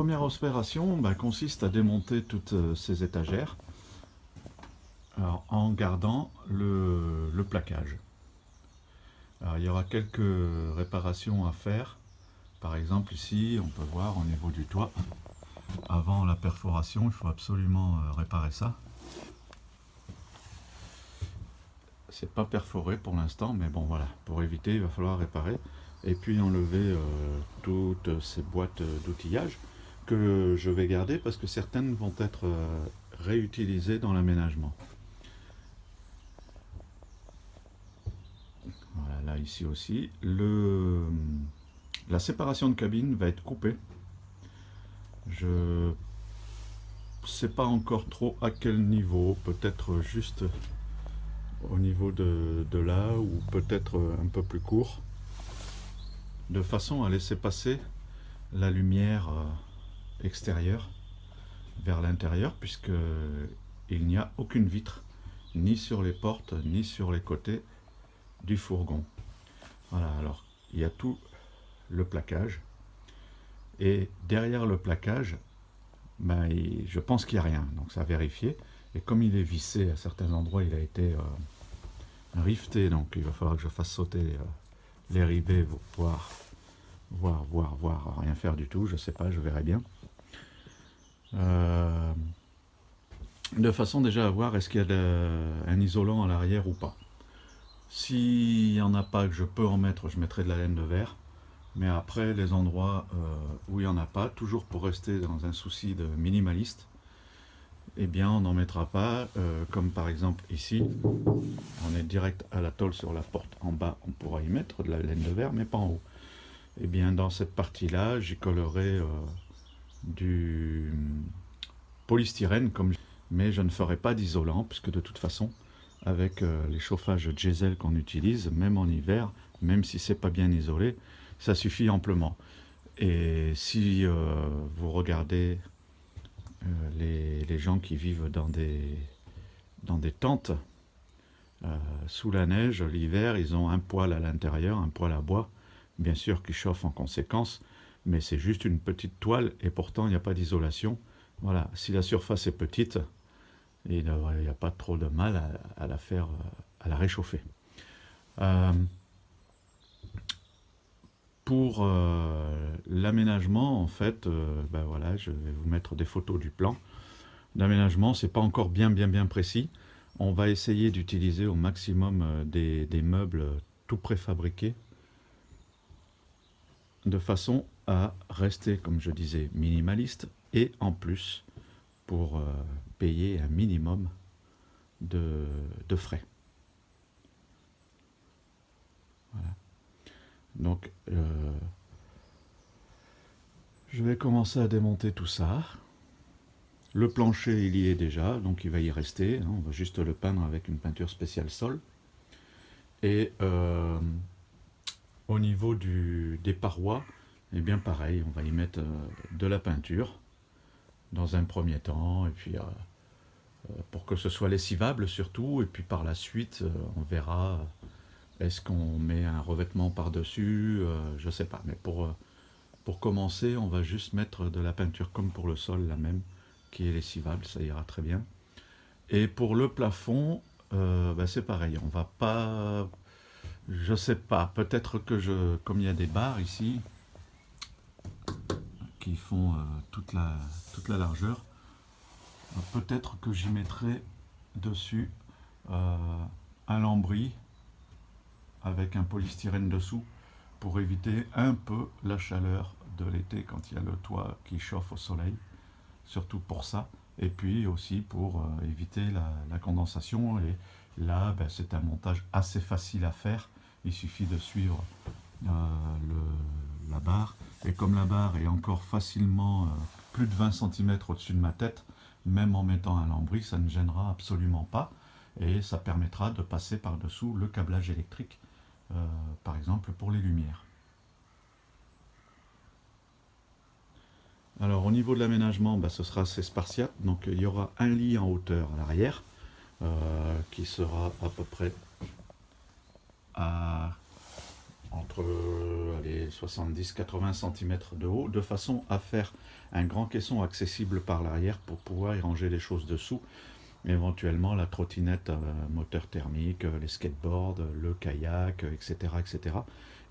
première opération consiste à démonter toutes ces étagères, alors, en gardant le plaquage. Alors, il y aura quelques réparations à faire. Par exemple ici, on peut voir au niveau du toit, avant la perforation, il faut absolument réparer ça. C'est pas perforé pour l'instant, mais bon voilà, pour éviter, il va falloir réparer. Et puis enlever toutes ces boîtes d'outillage que je vais garder parce que certaines vont être réutilisées dans l'aménagement. Voilà, là ici aussi, la séparation de cabine va être coupée. Je sais pas encore trop à quel niveau, peut-être juste au niveau de là ou peut-être un peu plus court, de façon à laisser passer la lumière extérieure vers l'intérieur, puisque il n'y a aucune vitre ni sur les portes ni sur les côtés du fourgon. Voilà, alors il y a tout le plaquage et derrière le plaquage je pense qu'il n'y a rien, donc ça a vérifié, et comme il est vissé à certains endroits, il a été rifté, donc il va falloir que je fasse sauter les rivets pour pouvoir voir rien faire du tout, je sais pas, je verrai bien. De façon déjà à voir est-ce qu'il y a un isolant à l'arrière ou pas. S'il n'y en a pas, que je peux en mettre, je mettrai de la laine de verre. Mais après, les endroits où il n'y en a pas, toujours pour rester dans un souci de minimaliste, eh bien on n'en mettra pas, comme par exemple ici, on est direct à la tôle sur la porte. En bas, on pourra y mettre de la laine de verre, mais pas en haut. Eh bien dans cette partie-là, j'y collerai du polystyrène, mais je ne ferai pas d'isolant, puisque de toute façon, avec les chauffages diesel qu'on utilise, même en hiver, même si c'est pas bien isolé, ça suffit amplement. Et si vous regardez les gens qui vivent dans des tentes sous la neige, l'hiver, ils ont un poêle à l'intérieur, un poêle à bois, bien sûr qui chauffe en conséquence, mais c'est juste une petite toile et pourtant il n'y a pas d'isolation. Voilà, si la surface est petite, il n'y a pas trop de mal à la faire, à la réchauffer. Pour l'aménagement, en fait, voilà, je vais vous mettre des photos du plan d'aménagement. C'est pas encore bien précis. On va essayer d'utiliser au maximum des meubles tout préfabriqués, de façon à rester, comme je disais, minimaliste, et en plus pour payer un minimum de frais. Voilà. Donc je vais commencer à démonter tout ça. Le plancher, il y est déjà, donc il va y rester. On va juste le peindre avec une peinture spéciale sol. Et au niveau des parois, eh bien pareil, on va y mettre de la peinture dans un premier temps, et puis pour que ce soit lessivable surtout, et puis par la suite, on verra, est-ce qu'on met un revêtement par-dessus, je sais pas, mais pour commencer, on va juste mettre de la peinture comme pour le sol, la même, qui est lessivable, ça ira très bien. Et pour le plafond, c'est pareil, on va pas, je sais pas, peut-être que comme il y a des barres ici, qui font toute la largeur, peut-être que j'y mettrai dessus un lambris avec un polystyrène dessous pour éviter un peu la chaleur de l'été quand il y a le toit qui chauffe au soleil, surtout pour ça, et puis aussi pour éviter la condensation. Et là, c'est un montage assez facile à faire, il suffit de suivre la barre, et comme la barre est encore facilement plus de 20 cm au-dessus de ma tête, même en mettant un lambris, ça ne gênera absolument pas, et ça permettra de passer par-dessous le câblage électrique, par exemple pour les lumières. Alors au niveau de l'aménagement, ce sera assez spartiate, donc il y aura un lit en hauteur à l'arrière, qui sera à peu près à entre 70-80 cm de haut, de façon à faire un grand caisson accessible par l'arrière pour pouvoir y ranger les choses dessous, éventuellement la trottinette moteur thermique, les skateboards, le kayak, etc., etc.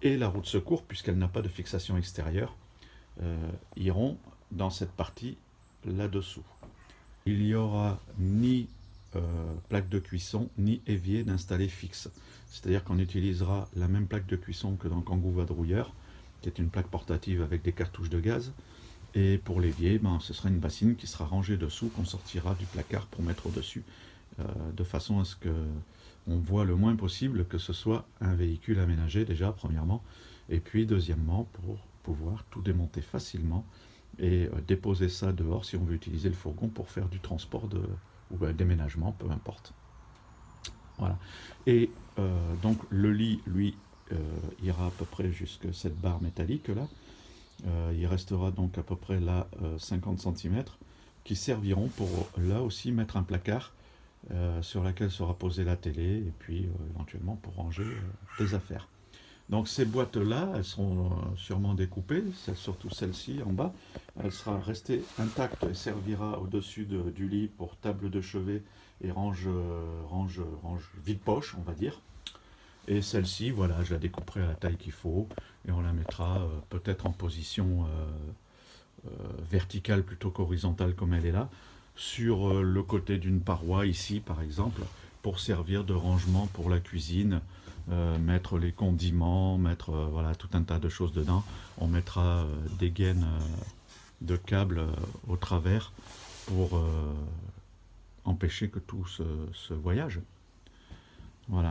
Et la roue de secours, puisqu'elle n'a pas de fixation extérieure, iront dans cette partie là-dessous. Il n'y aura ni plaque de cuisson ni évier d'installer fixe. C'est-à-dire qu'on utilisera la même plaque de cuisson que dans Kangoo Vadrouilleur, qui est une plaque portative avec des cartouches de gaz. Et pour l'évier, ce sera une bassine qui sera rangée dessous, qu'on sortira du placard pour mettre au-dessus, de façon à ce qu'on voit le moins possible que ce soit un véhicule aménagé déjà, premièrement, et puis deuxièmement, pour pouvoir tout démonter facilement et déposer ça dehors si on veut utiliser le fourgon pour faire du transport ou un déménagement, peu importe. Voilà. Et donc le lit, lui, ira à peu près jusqu'à cette barre métallique là. Il restera donc à peu près là 50 cm qui serviront pour là aussi mettre un placard sur lequel sera posée la télé et puis éventuellement pour ranger des affaires. Donc ces boîtes-là, elles seront sûrement découpées, surtout celle-ci en bas. Elle sera restée intacte et servira au-dessus du lit pour table de chevet et range vide-poche, on va dire. Et celle-ci, voilà, je la découperai à la taille qu'il faut et on la mettra peut-être en position verticale plutôt qu'horizontale comme elle est là, sur le côté d'une paroi ici par exemple, pour servir de rangement pour la cuisine, mettre les condiments, mettre voilà, tout un tas de choses dedans. On mettra des gaines de câbles au travers pour empêcher que tout se voyage.